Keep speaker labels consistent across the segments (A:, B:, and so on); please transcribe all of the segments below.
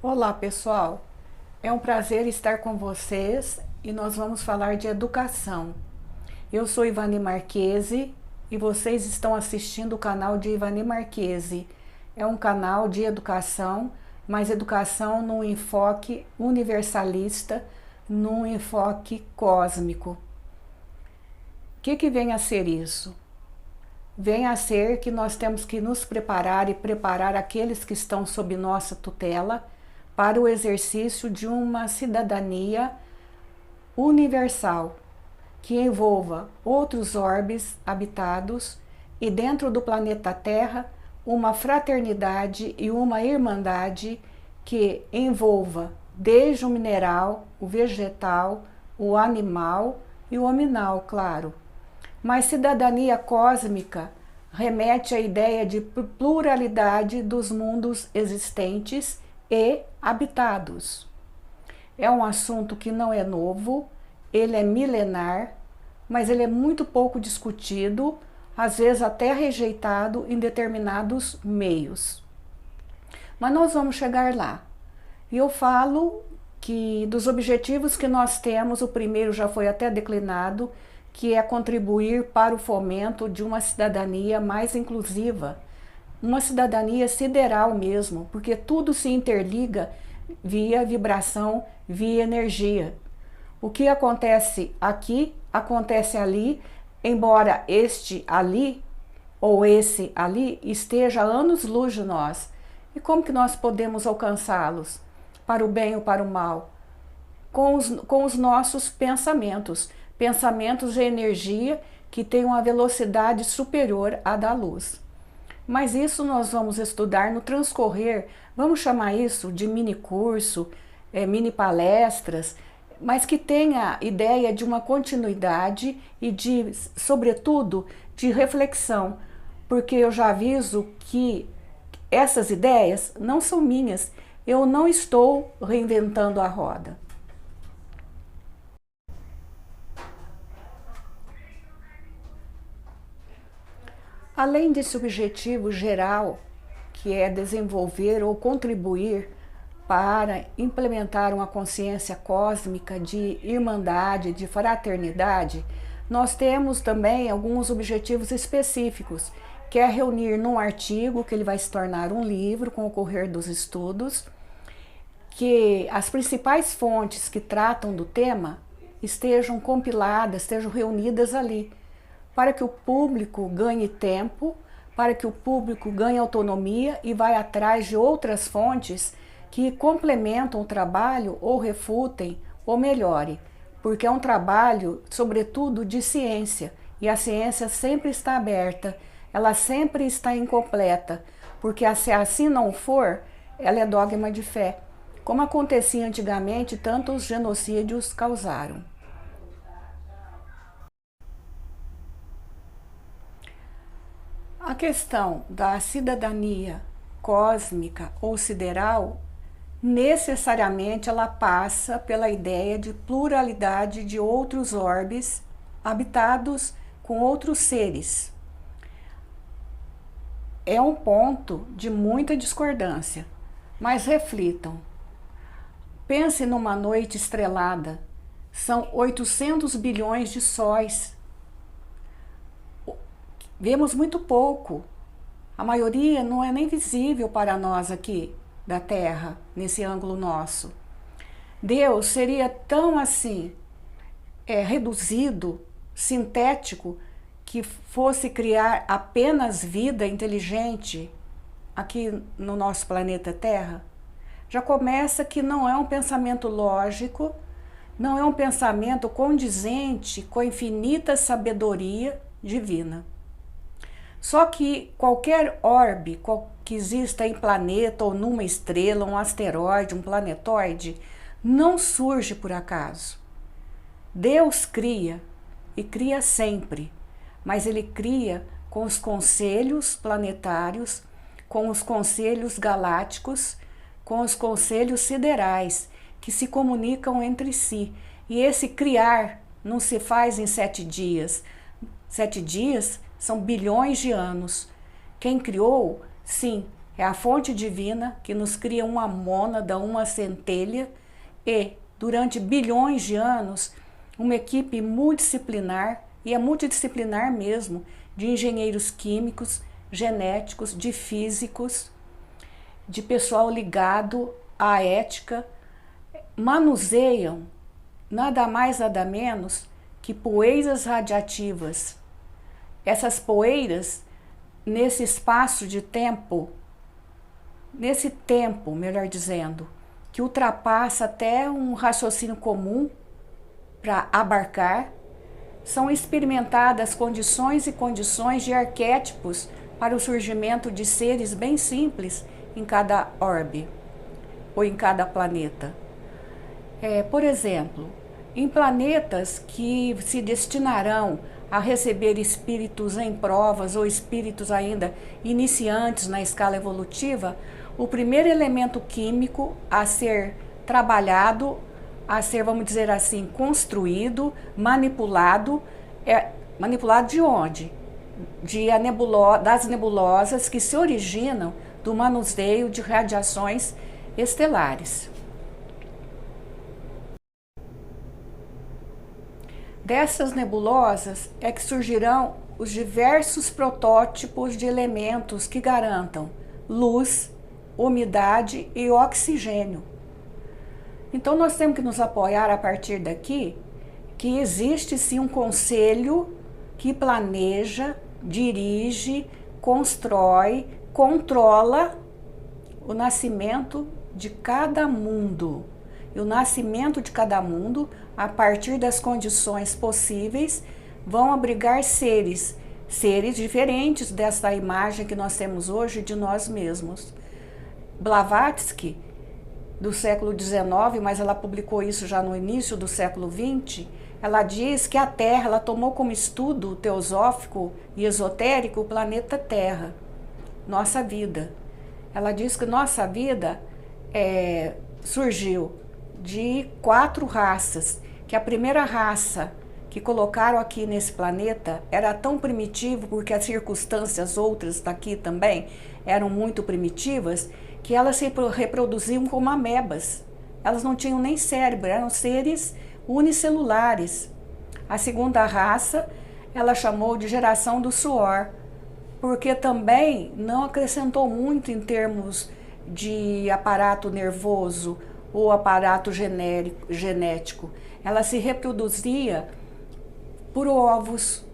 A: Olá, pessoal. É um prazer estar com vocês e nós vamos falar de educação. Eu sou Ivani Marchese e vocês estão assistindo o canal de Ivani Marchese. É um canal de educação, mas educação num enfoque universalista, num enfoque cósmico. O que vem a ser isso? Vem a ser que nós temos que nos preparar e preparar aqueles que estão sob nossa tutela para o exercício de uma cidadania universal, que envolva outros orbes habitados e dentro do planeta Terra uma fraternidade e uma irmandade que envolva desde o mineral, o vegetal, o animal e o hominal, claro. Mas cidadania cósmica remete à ideia de pluralidade dos mundos existentes e habitados. É um assunto que não é novo, ele é milenar, mas ele é muito pouco discutido, às vezes até rejeitado em determinados meios. Mas nós vamos chegar lá. E eu falo que dos objetivos que nós temos, o primeiro já foi até declinado, que é contribuir para o fomento de uma cidadania mais inclusiva, uma cidadania sideral mesmo, porque tudo se interliga via vibração, via energia. O que acontece aqui, acontece ali, embora este ali ou esse ali esteja a anos-luz de nós. E como que nós podemos alcançá-los? Para o bem ou para o mal? Com os nossos pensamentos. Pensamentos de energia que têm uma velocidade superior à da luz. Mas isso nós vamos estudar no transcorrer, vamos chamar isso de mini curso, mini palestras, mas que tenha ideia de uma continuidade e de, sobretudo, de reflexão, porque eu já aviso que essas ideias não são minhas, eu não estou reinventando a roda. Além desse objetivo geral, que é desenvolver ou contribuir para implementar uma consciência cósmica de irmandade, de fraternidade, nós temos também alguns objetivos específicos, que é reunir num artigo, que ele vai se tornar um livro com o correr dos estudos, que as principais fontes que tratam do tema estejam compiladas, estejam reunidas ali, para que o público ganhe tempo, para que o público ganhe autonomia e vá atrás de outras fontes que complementam o trabalho ou refutem ou melhore, porque é um trabalho, sobretudo, de ciência, e a ciência sempre está aberta, ela sempre está incompleta, porque se assim não for, ela é dogma de fé. Como acontecia antigamente, tantos genocídios causaram. A questão da cidadania cósmica ou sideral, necessariamente ela passa pela ideia de pluralidade de outros orbes habitados com outros seres. É um ponto de muita discordância, mas reflitam. Pense numa noite estrelada, são 800 bilhões de sóis. Vemos muito pouco. A maioria não é nem visível para nós aqui da Terra, nesse ângulo nosso. Deus seria tão assim, reduzido, sintético, que fosse criar apenas vida inteligente aqui no nosso planeta Terra? Já começa que não é um pensamento lógico, não é um pensamento condizente com a infinita sabedoria divina. Só que qualquer orbe que exista em planeta ou numa estrela, um asteroide, um planetoide, não surge por acaso. Deus cria e cria sempre, mas ele cria com os conselhos planetários, com os conselhos galácticos, com os conselhos siderais, que se comunicam entre si. E esse criar não se faz em 7 dias. 7 dias são bilhões de anos. Quem criou, sim, É a fonte divina que nos cria uma mônada, uma centelha e, durante bilhões de anos, uma equipe multidisciplinar, e é multidisciplinar mesmo, de engenheiros químicos, genéticos, de físicos, de pessoal ligado à ética, manuseiam nada mais nada menos que poeiras radiativas. Essas poeiras, nesse espaço de tempo, nesse tempo, melhor dizendo, que ultrapassa até um raciocínio comum para abarcar, são experimentadas condições e condições de arquétipos para o surgimento de seres bem simples em cada orbe ou em cada planeta. Por exemplo, em planetas que se destinarão a receber espíritos em provas ou espíritos ainda iniciantes na escala evolutiva, o primeiro elemento químico a ser trabalhado, a ser, vamos dizer assim, construído, manipulado, manipulado de onde? Das nebulosas que se originam do manuseio de radiações estelares. Dessas nebulosas é que surgirão os diversos protótipos de elementos que garantam luz, umidade e oxigênio. Então nós temos que nos apoiar a partir daqui que existe sim um conselho que planeja, dirige, constrói, controla o nascimento de cada mundo. E o nascimento de cada mundo, a partir das condições possíveis, vão abrigar seres diferentes dessa imagem que nós temos hoje de nós mesmos. Blavatsky, do século XIX, mas ela publicou isso já no início do século XX, ela diz que a Terra, ela tomou como estudo teosófico e esotérico o planeta Terra, nossa vida. Ela diz que nossa vida surgiu de 4 raças, que a primeira raça que colocaram aqui nesse planeta era tão primitivo, porque as circunstâncias outras daqui também eram muito primitivas, que elas se reproduziam como amebas. Elas não tinham nem cérebro, eram seres unicelulares. A segunda raça, ela chamou de geração do suor, porque também não acrescentou muito em termos de aparato nervoso ou aparato genético. Ela se reproduzia por ovos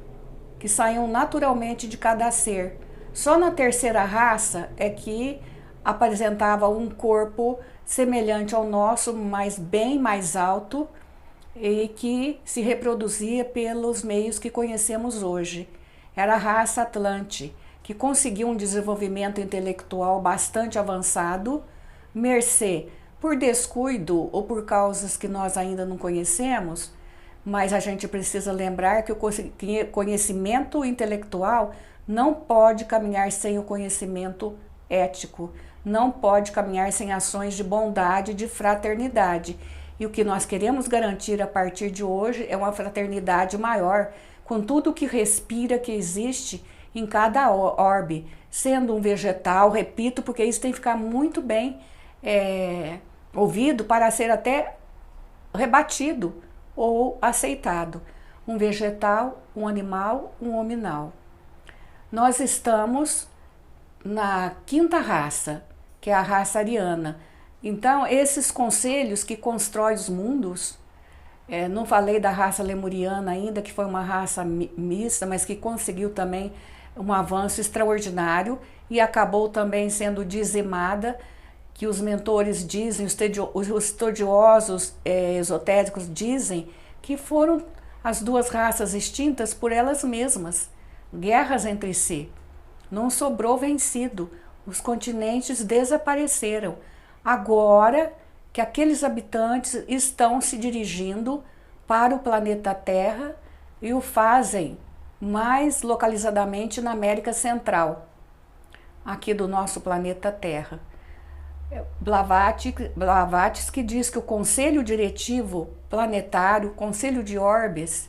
A: que saíam naturalmente de cada ser. Só na terceira raça é que apresentava um corpo semelhante ao nosso, mas bem mais alto, e que se reproduzia pelos meios que conhecemos hoje. Era a raça Atlante, que conseguiu um desenvolvimento intelectual bastante avançado, mercê por descuido ou por causas que nós ainda não conhecemos, mas a gente precisa lembrar que o conhecimento intelectual não pode caminhar sem o conhecimento ético, não pode caminhar sem ações de bondade, de fraternidade. E o que nós queremos garantir a partir de hoje é uma fraternidade maior, com tudo que respira, que existe em cada orbe, sendo um vegetal, repito, porque isso tem que ficar muito bem ouvido para ser até rebatido ou aceitado. Um vegetal, um animal, um hominal. Nós estamos na 5ª raça, que é a raça ariana. Então, esses conselhos que constroem os mundos, não falei da raça lemuriana ainda, que foi uma raça mista, mas que conseguiu também um avanço extraordinário e acabou também sendo dizimada, que os mentores dizem, os estudiosos esotéricos dizem que foram as 2 raças extintas por elas mesmas, guerras entre si. Não sobrou vencido, os continentes desapareceram. Agora que aqueles habitantes estão se dirigindo para o planeta Terra e o fazem mais localizadamente na América Central, aqui do nosso planeta Terra. Blavatsky diz que o Conselho Diretivo Planetário, Conselho de Orbes,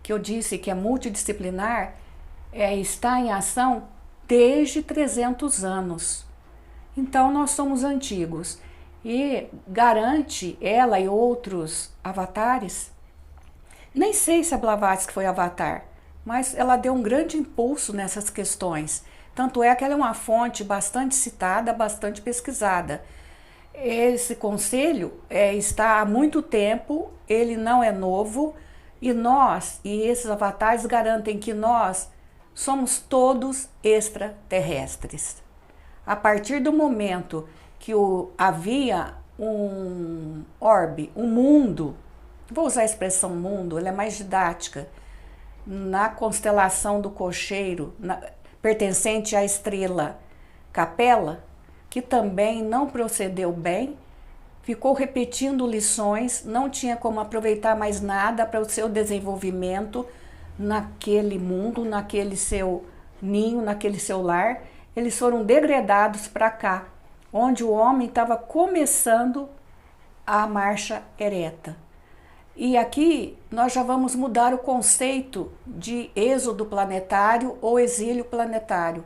A: que eu disse que é multidisciplinar, está em ação desde 300 anos. Então nós somos antigos e garante ela e outros avatares. Nem sei se a Blavatsky foi avatar, mas ela deu um grande impulso nessas questões. Tanto é que ela é uma fonte bastante citada, bastante pesquisada. Esse conselho está há muito tempo, ele não é novo, e nós, e esses avatares garantem que nós somos todos extraterrestres. A partir do momento que havia um orbe, um mundo, vou usar a expressão mundo, ela é mais didática, na constelação do Cocheiro, pertencente à estrela Capela, que também não procedeu bem, ficou repetindo lições, não tinha como aproveitar mais nada para o seu desenvolvimento naquele mundo, naquele seu ninho, naquele seu lar. Eles foram degradados para cá, onde o homem estava começando a marcha ereta. E aqui nós já vamos mudar o conceito de êxodo planetário ou exílio planetário.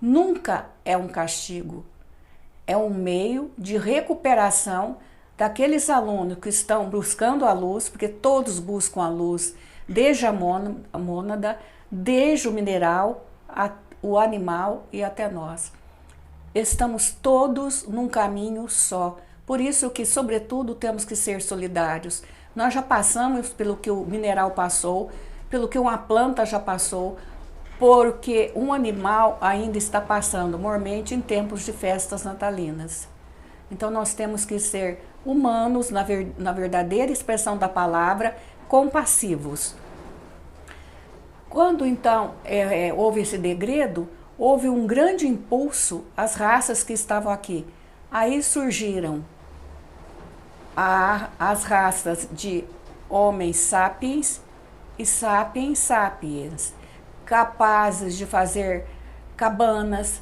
A: Nunca é um castigo, é um meio de recuperação daqueles alunos que estão buscando a luz, porque todos buscam a luz, desde a mônada, desde o mineral, o animal e até nós. Estamos todos num caminho só, por isso que, sobretudo, temos que ser solidários. Nós já passamos pelo que o mineral passou, pelo que uma planta já passou, porque um animal ainda está passando, mormente em tempos de festas natalinas. Então nós temos que ser humanos, na verdadeira expressão da palavra, compassivos. Quando então houve esse degredo, houve um grande impulso às raças que estavam aqui. Aí surgiram as raças de homens sapiens e sapiens sapiens, capazes de fazer cabanas,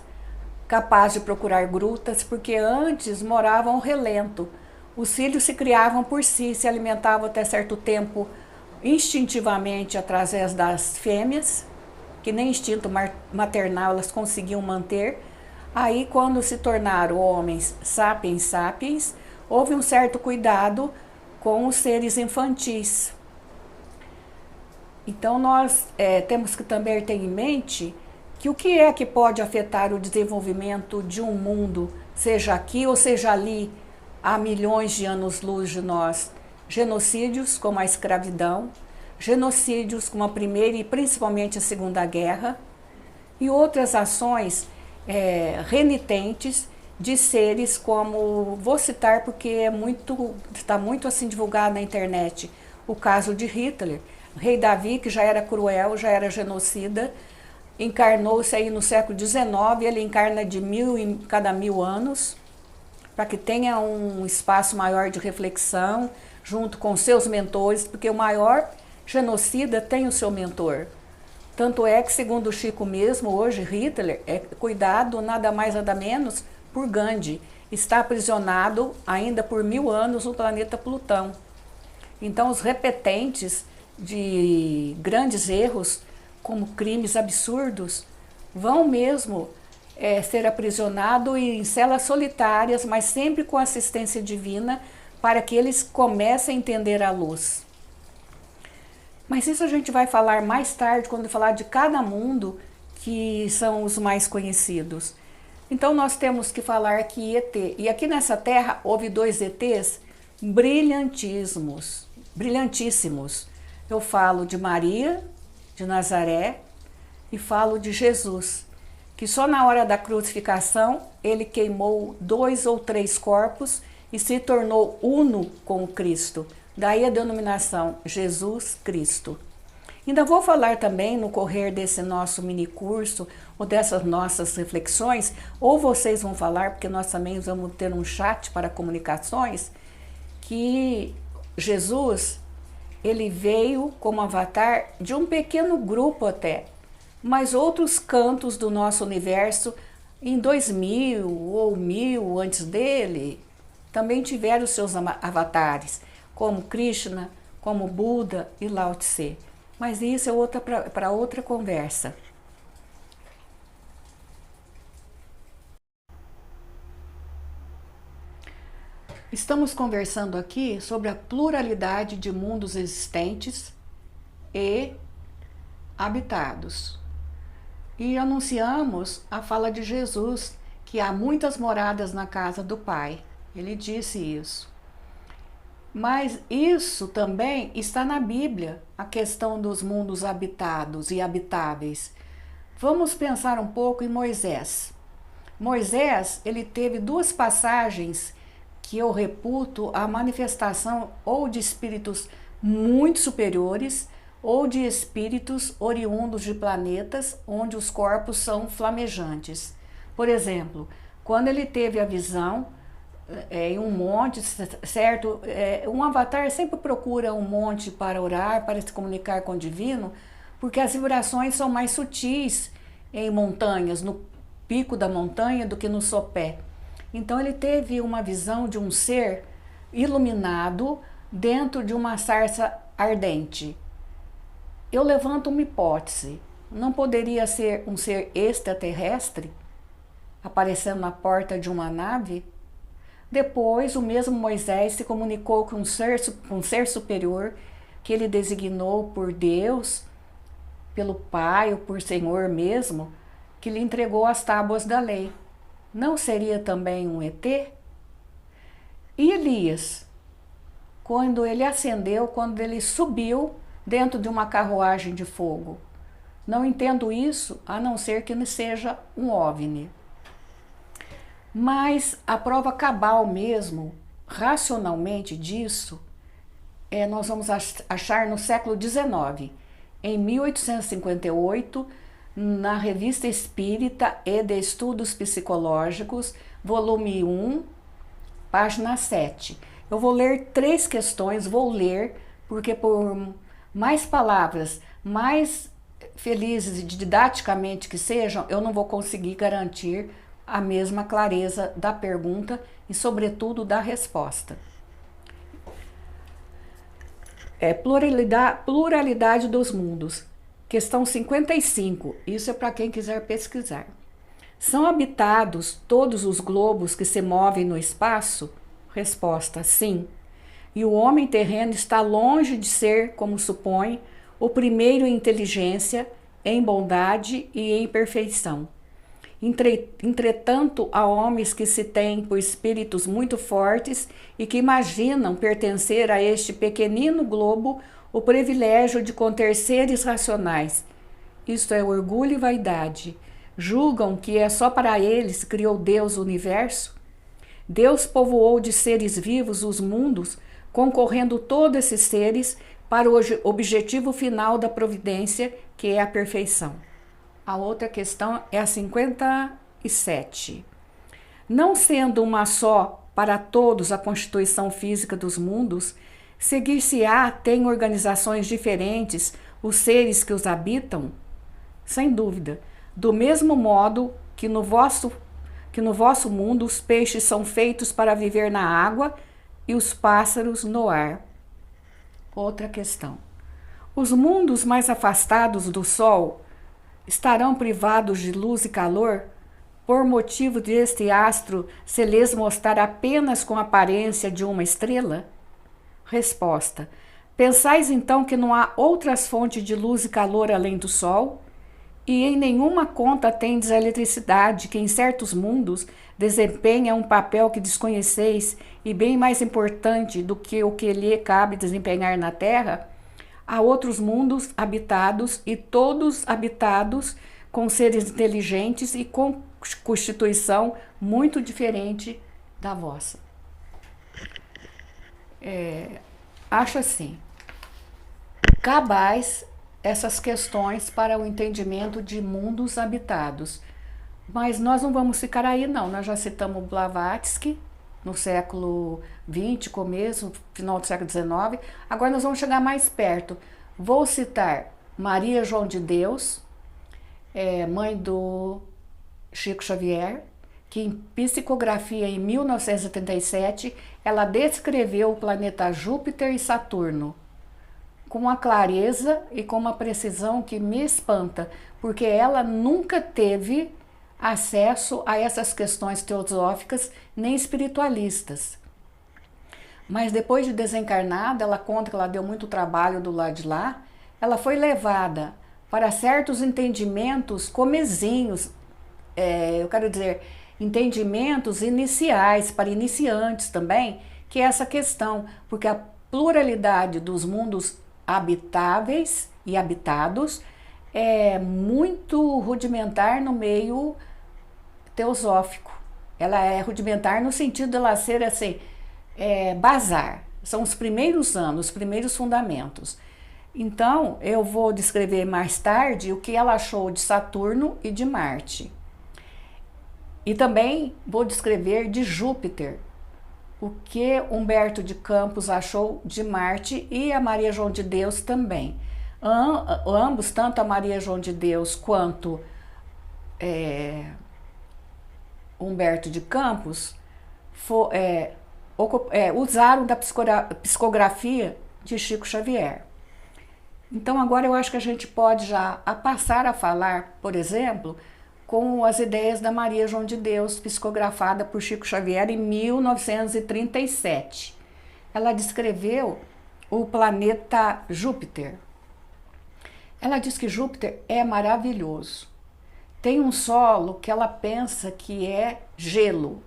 A: capazes de procurar grutas, porque antes moravam ao relento. Os filhos se criavam por si, se alimentavam até certo tempo instintivamente através das fêmeas, que nem instinto maternal elas conseguiam manter. Aí, quando se tornaram homens sapiens sapiens, houve um certo cuidado com os seres infantis. Então nós temos que também ter em mente que o que é que pode afetar o desenvolvimento de um mundo, seja aqui ou seja ali, há milhões de anos-luz de nós. Genocídios como a escravidão, genocídios como a Primeira e principalmente a Segunda Guerra, e outras ações renitentes de seres como, vou citar porque está muito assim divulgado na internet, o caso de Hitler. O rei Davi, que já era cruel, já era genocida, encarnou-se aí no século XIX, ele encarna de 1000 em cada 1000 anos, para que tenha um espaço maior de reflexão, junto com seus mentores, porque o maior genocida tem o seu mentor. Tanto é que, segundo o Chico mesmo, hoje Hitler é cuidado nada mais nada menos por Gandhi. Está aprisionado ainda por 1000 anos no planeta Plutão. Então os repetentes de grandes erros, como crimes absurdos, vão mesmo ser aprisionados em celas solitárias, mas sempre com assistência divina, para que eles comecem a entender a luz. Mas isso a gente vai falar mais tarde, quando falar de cada mundo, que são os mais conhecidos. Então nós temos que falar que ET, e aqui nessa Terra houve 2 ETs brilhantíssimos. Eu falo de Maria, de Nazaré, e falo de Jesus, que só na hora da crucificação ele queimou 2 ou 3 corpos e se tornou uno com o Cristo. Daí a denominação Jesus Cristo. Ainda vou falar também no correr desse nosso mini curso, ou dessas nossas reflexões, ou vocês vão falar, porque nós também vamos ter um chat para comunicações, que Jesus, ele veio como avatar de um pequeno grupo até, mas outros cantos do nosso universo, em 2000 ou 1000 antes dele, também tiveram seus avatares, como Krishna, como Buda e Lao Tse. Mas isso é para outra conversa. Estamos conversando aqui sobre a pluralidade de mundos existentes e habitados. E anunciamos a fala de Jesus, que há muitas moradas na casa do Pai. Ele disse isso. Mas isso também está na Bíblia, a questão dos mundos habitados e habitáveis. Vamos pensar um pouco em Moisés. Moisés, ele teve duas passagens que eu reputo a manifestação ou de espíritos muito superiores ou de espíritos oriundos de planetas onde os corpos são flamejantes. Por exemplo, quando ele teve a visão em um monte, certo? Um avatar sempre procura um monte para orar, para se comunicar com o divino, porque as vibrações são mais sutis em montanhas, no pico da montanha, do que no sopé. Então ele teve uma visão de um ser iluminado dentro de uma sarça ardente. Eu levanto uma hipótese. Não poderia ser um ser extraterrestre aparecendo na porta de uma nave? Depois, o mesmo Moisés se comunicou com um ser superior que ele designou por Deus, pelo Pai ou por Senhor mesmo, que lhe entregou as tábuas da lei. Não seria também um ET? E Elias, quando ele ascendeu, quando ele subiu dentro de uma carruagem de fogo? Não entendo isso, a não ser que seja um OVNI. Mas a prova cabal mesmo, racionalmente disso, nós vamos achar no século XIX, em 1858, na Revista Espírita e de Estudos Psicológicos, volume 1, página 7. Eu vou ler 3 questões, porque por mais palavras, mais felizes e didaticamente que sejam, eu não vou conseguir garantir a mesma clareza da pergunta e, sobretudo, da resposta. Pluralidade dos mundos. Questão 55, isso é para quem quiser pesquisar. São habitados todos os globos que se movem no espaço? Resposta, sim. E o homem terreno está longe de ser, como supõe, o primeiro em inteligência, em bondade e em perfeição. Entretanto, há homens que se têm por espíritos muito fortes e que imaginam pertencer a este pequenino globo o privilégio de conter seres racionais. Isto é orgulho e vaidade. Julgam que é só para eles que criou Deus o universo? Deus povoou de seres vivos os mundos, concorrendo todos esses seres para o objetivo final da providência, que é a perfeição. A outra questão é a 57. Não sendo uma só para todos a constituição física dos mundos, seguir-se-á tem organizações diferentes os seres que os habitam? Sem dúvida. Do mesmo modo que no vosso mundo os peixes são feitos para viver na água e os pássaros no ar. Outra questão. Os mundos mais afastados do Sol estarão privados de luz e calor, por motivo de este astro se lhes mostrar apenas com a aparência de uma estrela? Resposta. Pensais então que não há outras fontes de luz e calor além do Sol? E em nenhuma conta tendes a eletricidade, que em certos mundos desempenha um papel que desconheceis e bem mais importante do que o que lhe cabe desempenhar na Terra? Há outros mundos habitados e todos habitados com seres inteligentes e com constituição muito diferente da vossa. Acho assim, cabais essas questões para o entendimento de mundos habitados. Mas nós não vamos ficar aí não, nós já citamos Blavatsky no século XX, começo, final do século XIX. Agora nós vamos chegar mais perto. Vou citar Maria João de Deus, mãe do Chico Xavier, que em psicografia em 1977, ela descreveu o planeta Júpiter e Saturno com uma clareza e com uma precisão que me espanta, porque ela nunca teve acesso a essas questões teosóficas nem espiritualistas. Mas depois de desencarnada, ela conta que ela deu muito trabalho do lado de lá, ela foi levada para certos entendimentos comezinhos, eu quero dizer, entendimentos iniciais, para iniciantes também, que é essa questão, porque a pluralidade dos mundos habitáveis e habitados é muito rudimentar no meio teosófico. Ela é rudimentar no sentido de ela ser assim, bazar. São os primeiros anos, os primeiros fundamentos. Então, eu vou descrever mais tarde o que ela achou de Saturno e de Marte. E também vou descrever de Júpiter, o que Humberto de Campos achou de Marte e a Maria João de Deus também. Ambos, tanto a Maria João de Deus quanto Humberto de Campos, usaram da psicografia de Chico Xavier. Então agora eu acho que a gente pode já passar a falar, por exemplo, com as ideias da Maria João de Deus, psicografada por Chico Xavier em 1937. Ela descreveu o planeta Júpiter. Ela diz que Júpiter é maravilhoso. Tem um solo que ela pensa que é gelo.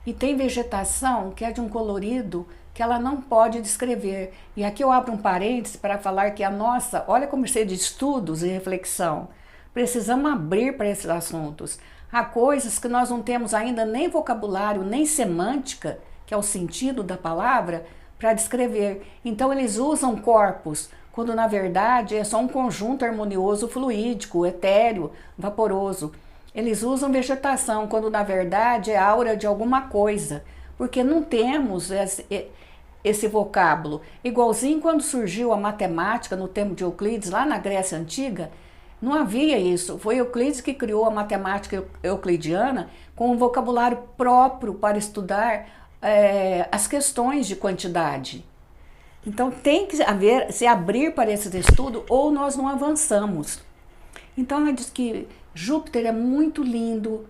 A: E tem vegetação que é de um colorido que ela não pode descrever. E aqui eu abro um parêntese para falar que a nossa, olha como ser de estudos e reflexão, precisamos abrir para esses assuntos. Há coisas que nós não temos ainda nem vocabulário, nem semântica, que é o sentido da palavra, para descrever. Então eles usam corpos, quando na verdade é só um conjunto harmonioso fluídico, etéreo, vaporoso. Eles usam vegetação, quando na verdade é aura de alguma coisa, porque não temos esse vocábulo. Igualzinho quando surgiu a matemática no tempo de Euclides, lá na Grécia Antiga, não havia isso. Foi Euclides que criou a matemática euclidiana com um vocabulário próprio para estudar as questões de quantidade. Então tem que se abrir para esse estudo ou nós não avançamos. Então ela diz que Júpiter é muito lindo,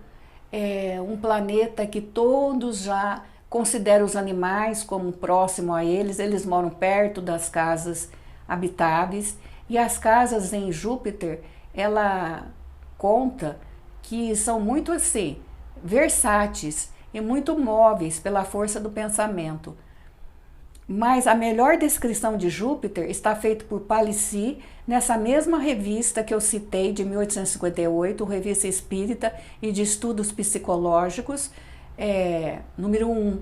A: é um planeta que todos já consideram os animais como próximo a eles moram perto das casas habitáveis, e as casas em Júpiter, ela conta que são muito assim, versáteis e muito móveis pela força do pensamento. Mas a melhor descrição de Júpiter está feita por Palissy nessa mesma revista que eu citei de 1858, Revista Espírita e de Estudos Psicológicos, número 1.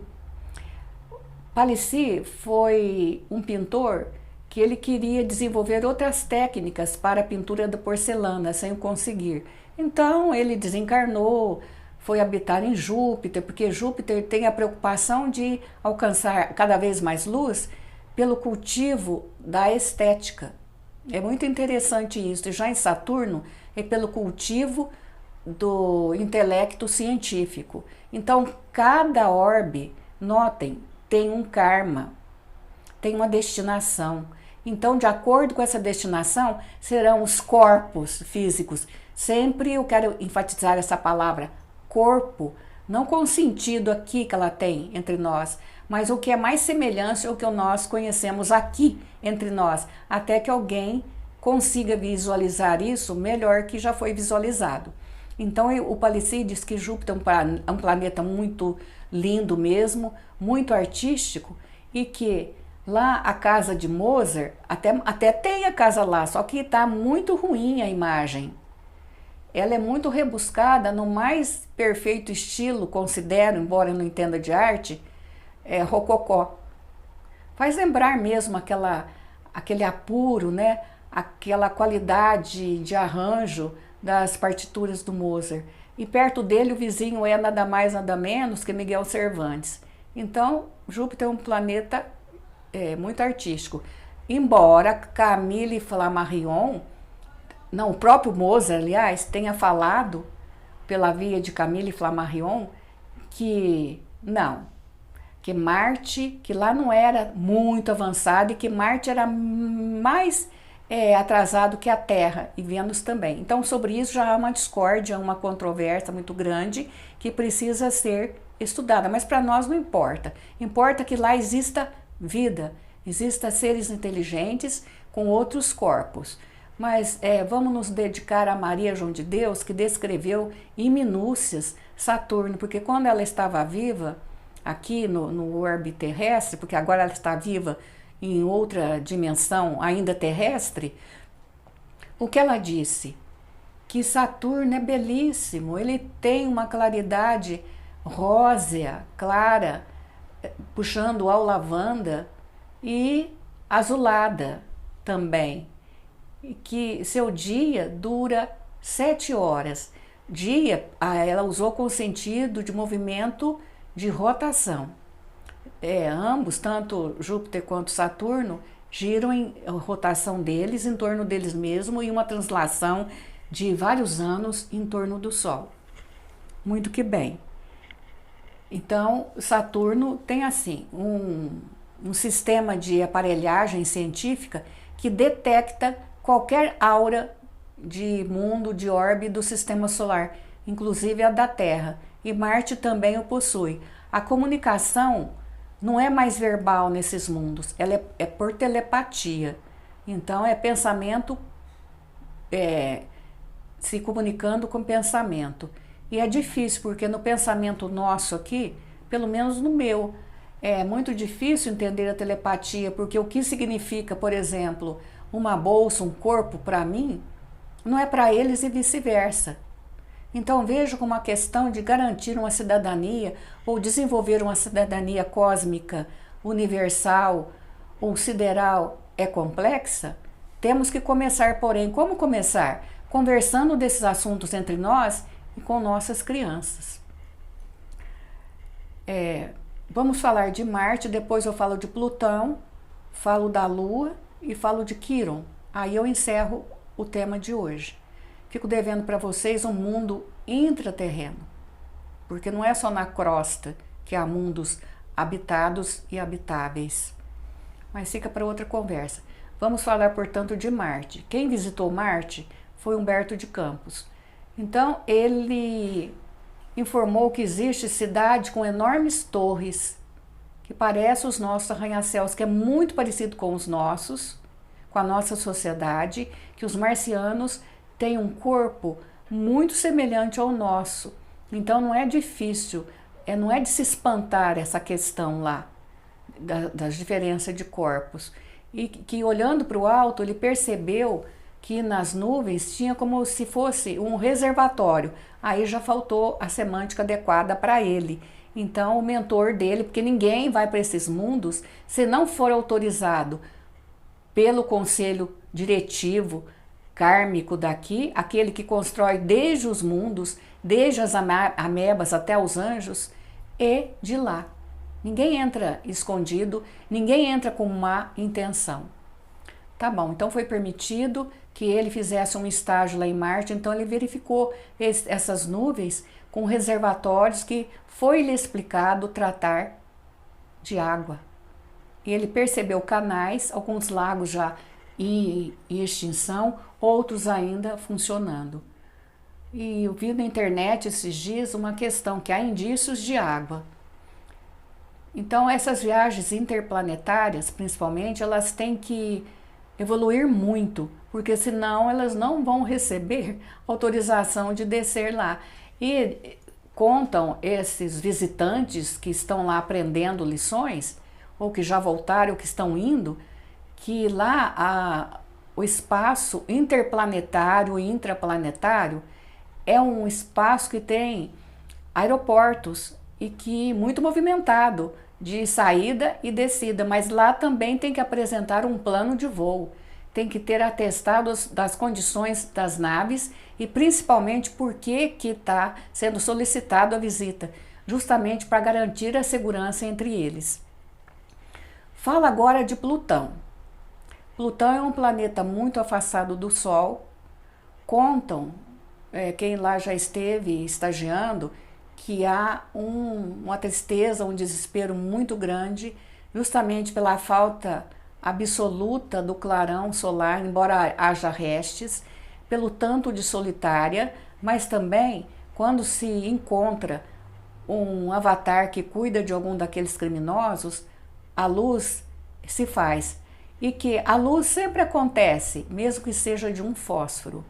A: Palissy foi um pintor que ele queria desenvolver outras técnicas para a pintura da porcelana, sem o conseguir. Então ele desencarnou, foi habitar em Júpiter, porque Júpiter tem a preocupação de alcançar cada vez mais luz pelo cultivo da estética. É muito interessante isso. E já em Saturno é pelo cultivo do intelecto científico. Então, cada orbe, notem, tem um karma, tem uma destinação. Então, de acordo com essa destinação, serão os corpos físicos. Sempre eu quero enfatizar essa palavra, corpo, não com o sentido aqui que ela tem entre nós, mas o que é mais semelhante ao que nós conhecemos aqui entre nós, até que alguém consiga visualizar isso melhor que já foi visualizado. Então o Palissy diz que Júpiter é um planeta muito lindo mesmo, muito artístico, e que lá a casa de Mozart, até tem a casa lá, só que está muito ruim a imagem. Ela é muito rebuscada no mais perfeito estilo, considero, embora eu não entenda de arte, rococó. Faz lembrar mesmo aquele apuro, né? Aquela qualidade de arranjo das partituras do Mozart. E perto dele o vizinho é nada mais, nada menos que Miguel Cervantes. Então, Júpiter é um planeta muito artístico. Embora Camille Flammarion, não, o próprio Mozart, aliás, tenha falado pela via de Camille Flammarion que não, que Marte, que lá não era muito avançado e que Marte era mais atrasado que a Terra e Vênus também. Então, sobre isso já há uma discórdia, uma controvérsia muito grande que precisa ser estudada, mas para nós não importa. Importa que lá exista vida, exista seres inteligentes com outros corpos. Mas vamos nos dedicar a Maria João de Deus, que descreveu em minúcias Saturno, porque quando ela estava viva, aqui no orbe terrestre, porque agora ela está viva em outra dimensão ainda terrestre, o que ela disse? Que Saturno é belíssimo, ele tem uma claridade rósea, clara, puxando ao lavanda e azulada também. E que seu dia dura 7 horas. Dia, ela usou com sentido de movimento de rotação. Ambos, tanto Júpiter quanto Saturno, giram em rotação deles, em torno deles mesmos, e uma translação de vários anos em torno do Sol. Muito que bem. Então, Saturno tem assim um sistema de aparelhagem científica que detecta qualquer aura de mundo, de orbe do sistema solar, inclusive a da Terra. E Marte também o possui. A comunicação não é mais verbal nesses mundos, ela é por telepatia. Então é pensamento se comunicando com pensamento. E é difícil, porque no pensamento nosso aqui, pelo menos no meu, é muito difícil entender a telepatia, porque o que significa, por exemplo, uma bolsa, um corpo para mim, não é para eles e vice-versa. Então vejo como a questão de garantir uma cidadania ou desenvolver uma cidadania cósmica, universal ou sideral é complexa. Temos que começar, porém, como começar? Conversando desses assuntos entre nós e com nossas crianças. Vamos falar de Marte, depois eu falo de Plutão, falo da Lua e falo de Quirón. Aí eu encerro o tema de hoje. Fico devendo para vocês um mundo intraterreno, porque não é só na crosta que há mundos habitados e habitáveis. Mas fica para outra conversa. Vamos falar, portanto, de Marte. Quem visitou Marte foi Humberto de Campos. Então, ele informou que existe cidade com enormes torres, que parecem os nossos arranha-céus, que é muito parecido com os nossos, com a nossa sociedade, que os marcianos têm um corpo muito semelhante ao nosso. Então não é difícil, não é de se espantar essa questão lá, das diferenças de corpos. E que olhando para o alto, ele percebeu que nas nuvens tinha como se fosse um reservatório. Aí já faltou a semântica adequada para ele. Então o mentor dele, porque ninguém vai para esses mundos se não for autorizado pelo conselho diretivo kármico daqui, aquele que constrói desde os mundos, desde as amebas até os anjos, e de lá. Ninguém entra escondido, ninguém entra com má intenção. Tá bom, então foi permitido que ele fizesse um estágio lá em Marte, então ele verificou essas nuvens com reservatórios que foi-lhe explicado tratar de água. E ele percebeu canais, alguns lagos já em extinção, outros ainda funcionando. E eu vi na internet esses dias uma questão que há indícios de água. Então essas viagens interplanetárias, principalmente, elas têm que evoluir muito, porque senão elas não vão receber autorização de descer lá. E contam esses visitantes que estão lá aprendendo lições, ou que já voltaram, ou que estão indo, que lá o espaço interplanetário e intraplanetário é um espaço que tem aeroportos e que muito movimentado de saída e descida, mas lá também tem que apresentar um plano de voo, tem que ter atestados das condições das naves e principalmente por que está sendo solicitado a visita, justamente para garantir a segurança entre eles. Fala agora de Plutão. Plutão é um planeta muito afastado do Sol. Contam, quem lá já esteve estagiando, que há uma tristeza, um desespero muito grande, justamente pela falta absoluta do clarão solar, embora haja restes, pelo tanto de solitária, mas também quando se encontra um avatar que cuida de algum daqueles criminosos, a luz se faz. E que a luz sempre acontece, mesmo que seja de um fósforo.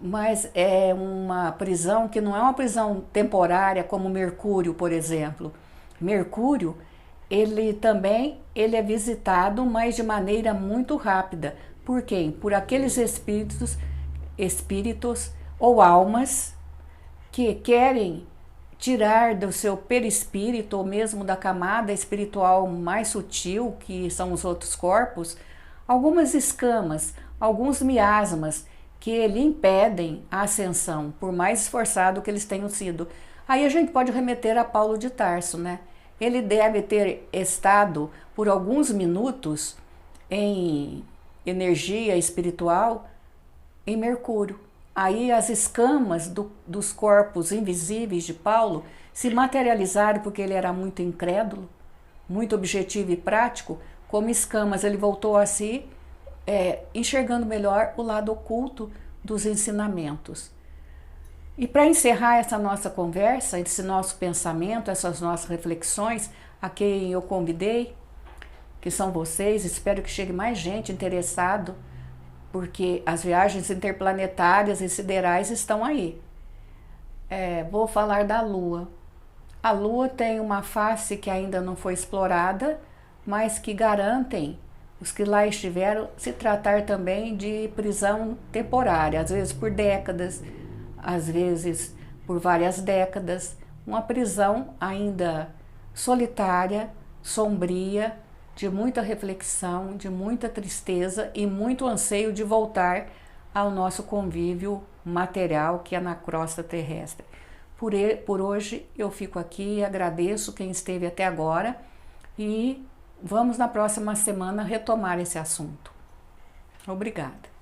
A: Mas é uma prisão que não é uma prisão temporária como Mercúrio, por exemplo. Mercúrio, ele é visitado, mas de maneira muito rápida. Por quê? Por aqueles espíritos ou almas que querem tirar do seu perispírito ou mesmo da camada espiritual mais sutil, que são os outros corpos, algumas escamas, alguns miasmas que lhe impedem a ascensão, por mais esforçado que eles tenham sido. Aí a gente pode remeter a Paulo de Tarso, né? Ele deve ter estado por alguns minutos em energia espiritual em Mercúrio. Aí as escamas dos corpos invisíveis de Paulo se materializaram porque ele era muito incrédulo, muito objetivo e prático, como escamas. Ele voltou a si, enxergando melhor o lado oculto dos ensinamentos. E para encerrar essa nossa conversa, esse nosso pensamento, essas nossas reflexões, a quem eu convidei, que são vocês, espero que chegue mais gente interessado, porque as viagens interplanetárias e siderais estão aí. Vou falar da Lua. A Lua tem uma face que ainda não foi explorada, mas que garantem os que lá estiveram se tratar também de prisão temporária, às vezes por décadas, às vezes por várias décadas, uma prisão ainda solitária, sombria, de muita reflexão, de muita tristeza e muito anseio de voltar ao nosso convívio material que é na crosta terrestre. Por hoje eu fico aqui, agradeço quem esteve até agora e vamos na próxima semana retomar esse assunto. Obrigada.